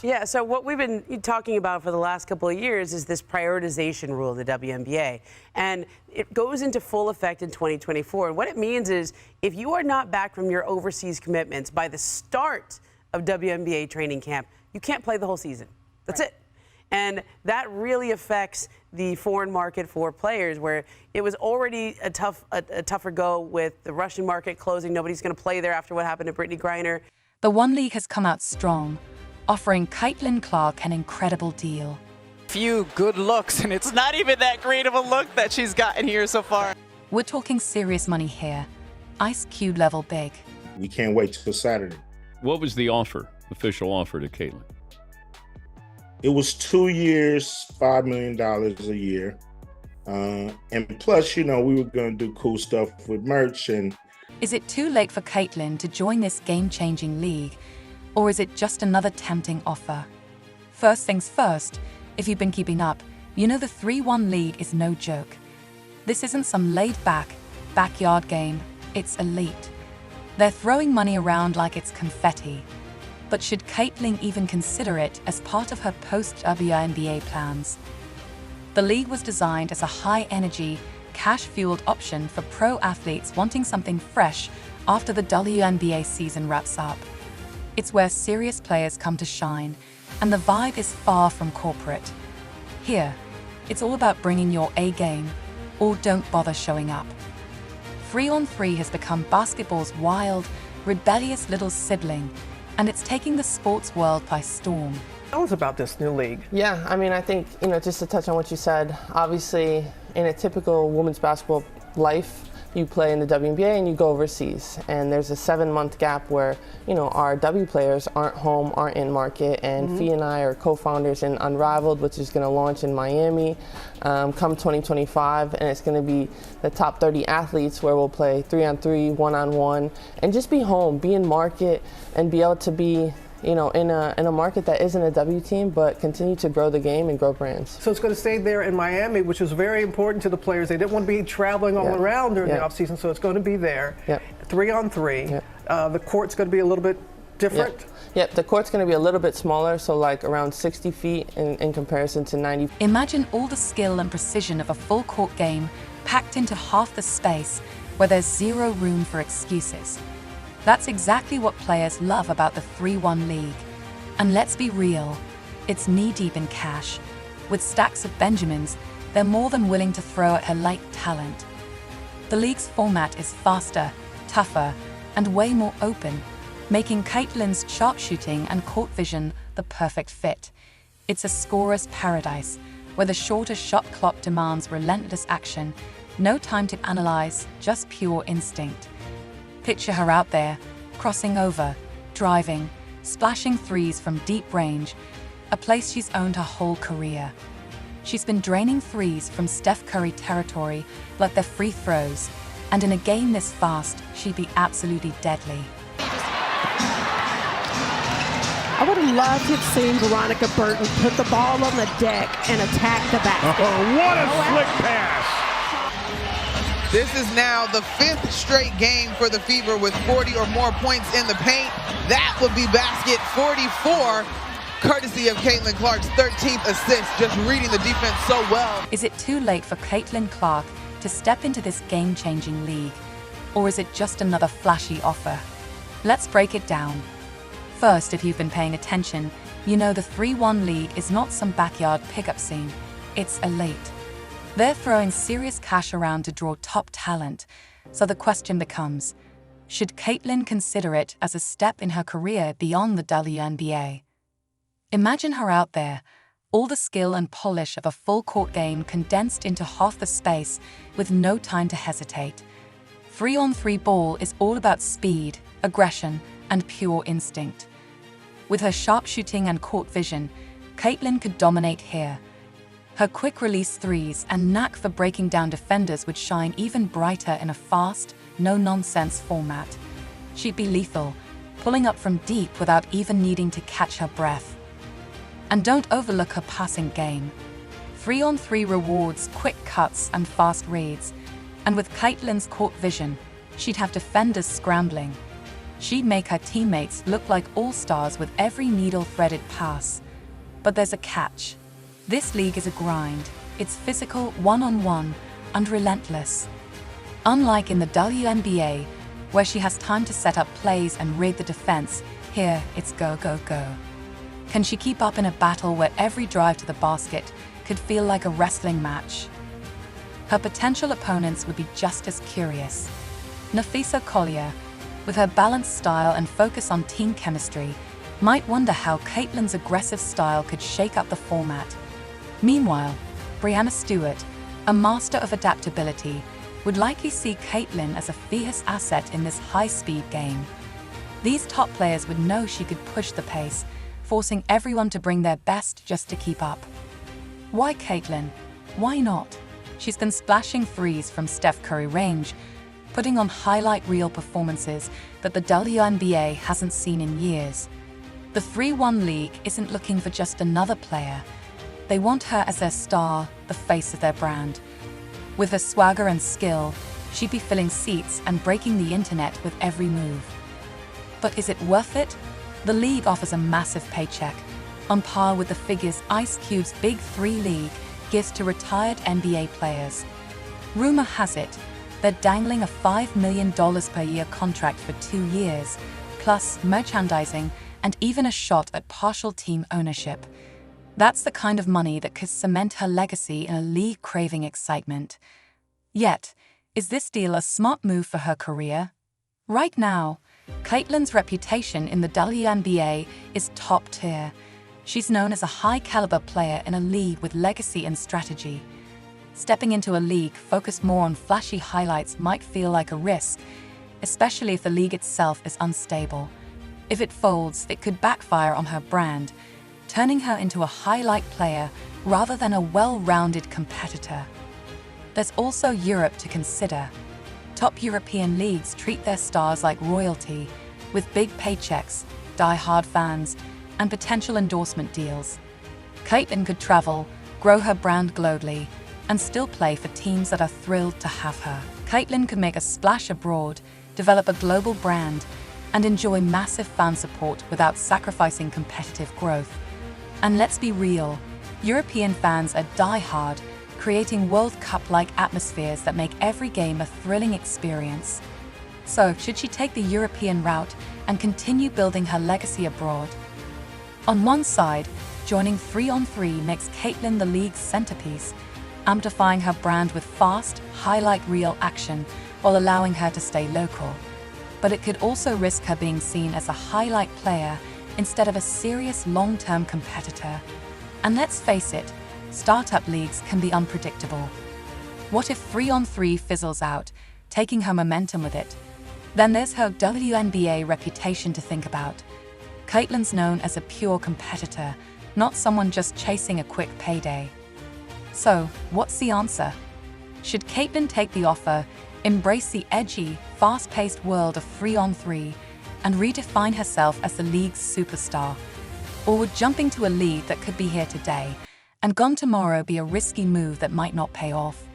Yeah, so what we've been talking about for the last couple of years is this prioritization rule of the WNBA. And it goes into full effect in 2024. And what it means is if you are not back from your overseas commitments by the start of WNBA training camp, you can't play the whole season. That's it. And that really affects the foreign market for players, where it was already a tougher go with the Russian market closing. Nobody's going to play there after what happened to Brittany Griner. The One League has come out strong, offering Caitlin Clark an incredible deal. Few good looks, and it's not even that great of a look that she's gotten here so far. We're talking serious money here. Ice Cube level big. We can't wait till Saturday. What was the offer, official offer to Caitlin? It was 2 years, $5 million a year. And plus, we were going to do cool stuff with merch. And is it too late for Caitlin to join this game-changing league? Or is it just another tempting offer? First things first, if you've been keeping up, you know the 3-1 league is no joke. This isn't some laid-back, backyard game, it's elite. They're throwing money around like it's confetti. But should Caitlin even consider it as part of her post-WNBA plans? The league was designed as a high-energy, cash-fueled option for pro athletes wanting something fresh after the WNBA season wraps up. It's where serious players come to shine, and the vibe is far from corporate. Here, it's all about bringing your A game, or don't bother showing up. 3-on-3 has become basketball's wild, rebellious little sibling, and it's taking the sports world by storm. Tell us about this new league. Yeah, I think, just to touch on what you said, obviously in a typical women's basketball life, you play in the WNBA and you go overseas. And there's a 7-month gap where, our W players aren't home, aren't in market. And Fee and I are co-founders in Unrivaled, which is going to launch in Miami come 2025. And it's going to be the top 30 athletes where we'll play 3-on-3, 1-on-1, and just be home, be in market, and be able to be in a market that isn't a W team, but continue to grow the game and grow brands. So it's going to stay there in Miami, which is very important to the players. They didn't want to be traveling all around during the offseason, so it's going to be there. 3-on-3. The court's going to be a little bit different. Yep, the court's going to be a little bit smaller, so like around 60 feet in comparison to 90. Imagine all the skill and precision of a full court game packed into half the space, where there's zero room for excuses. That's exactly what players love about the 3-1 league. And let's be real, it's knee-deep in cash. With stacks of Benjamins, they're more than willing to throw at her light talent. The league's format is faster, tougher, and way more open, making Caitlin's sharpshooting and court vision the perfect fit. It's a scorer's paradise, where the shorter shot clock demands relentless action, no time to analyze, just pure instinct. Picture her out there, crossing over, driving, splashing threes from deep range, a place she's owned her whole career. She's been draining threes from Steph Curry territory like they're free throws, and in a game this fast, she'd be absolutely deadly. I would have loved to have seen Veronica Burton put the ball on the deck and attack the basket. Oh, what a slick pass! This is now the 5th straight game for the Fever with 40 or more points in the paint. That would be basket 44, courtesy of Caitlin Clark's 13th assist, just reading the defense so well. Is it too late for Caitlin Clark to step into this game-changing league? Or is it just another flashy offer? Let's break it down. First, if you've been paying attention, you know the 3-1 league is not some backyard pickup scene. It's elite. They're throwing serious cash around to draw top talent, so the question becomes, should Caitlin consider it as a step in her career beyond the WNBA? Imagine her out there, all the skill and polish of a full-court game condensed into half the space with no time to hesitate. 3-on-3 ball is all about speed, aggression, and pure instinct. With her sharpshooting and court vision, Caitlin could dominate here. Her quick-release threes and knack for breaking down defenders would shine even brighter in a fast, no-nonsense format. She'd be lethal, pulling up from deep without even needing to catch her breath. And don't overlook her passing game. 3-on-3 rewards quick cuts and fast reads, and with Caitlin's court vision, she'd have defenders scrambling. She'd make her teammates look like all-stars with every needle-threaded pass. But there's a catch. This league is a grind. It's physical, one-on-one, and relentless. Unlike in the WNBA, where she has time to set up plays and rig the defense, here it's go, go, go. Can she keep up in a battle where every drive to the basket could feel like a wrestling match? Her potential opponents would be just as curious. Nafisa Collier, with her balanced style and focus on team chemistry, might wonder how Caitlin's aggressive style could shake up the format. Meanwhile, Brianna Stewart, a master of adaptability, would likely see Caitlin as a fierce asset in this high-speed game. These top players would know she could push the pace, forcing everyone to bring their best just to keep up. Why Caitlin? Why not? She's been splashing threes from Steph Curry range, putting on highlight reel performances that the WNBA hasn't seen in years. The 3-1 league isn't looking for just another player. They want her as their star, the face of their brand. With her swagger and skill, she'd be filling seats and breaking the internet with every move. But is it worth it? The league offers a massive paycheck, on par with the figures Ice Cube's Big 3 league gives to retired NBA players. Rumor has it, they're dangling a $5 million per year contract for 2 years, plus merchandising and even a shot at partial team ownership. That's the kind of money that could cement her legacy in a league craving excitement. Yet, is this deal a smart move for her career? Right now, Caitlin's reputation in the WNBA is top tier. She's known as a high-caliber player in a league with legacy and strategy. Stepping into a league focused more on flashy highlights might feel like a risk, especially if the league itself is unstable. If it folds, it could backfire on her brand, turning her into a highlight player rather than a well-rounded competitor. There's also Europe to consider. Top European leagues treat their stars like royalty, with big paychecks, die-hard fans, and potential endorsement deals. Caitlin could travel, grow her brand globally, and still play for teams that are thrilled to have her. Caitlin could make a splash abroad, develop a global brand, and enjoy massive fan support without sacrificing competitive growth. And let's be real, European fans are die-hard, creating World Cup-like atmospheres that make every game a thrilling experience. So, should she take the European route and continue building her legacy abroad? On one side, joining 3-on-3 makes Caitlin the league's centerpiece, amplifying her brand with fast, highlight reel action while allowing her to stay local. But it could also risk her being seen as a highlight player instead of a serious long-term competitor. And let's face it, startup leagues can be unpredictable. What if 3-on-3 fizzles out, taking her momentum with it? Then there's her WNBA reputation to think about. Caitlin's known as a pure competitor, not someone just chasing a quick payday. So, what's the answer? Should Caitlin take the offer, embrace the edgy, fast-paced world of 3-on-3, and redefine herself as the league's superstar? Or would jumping to a league that could be here today and gone tomorrow be a risky move that might not pay off?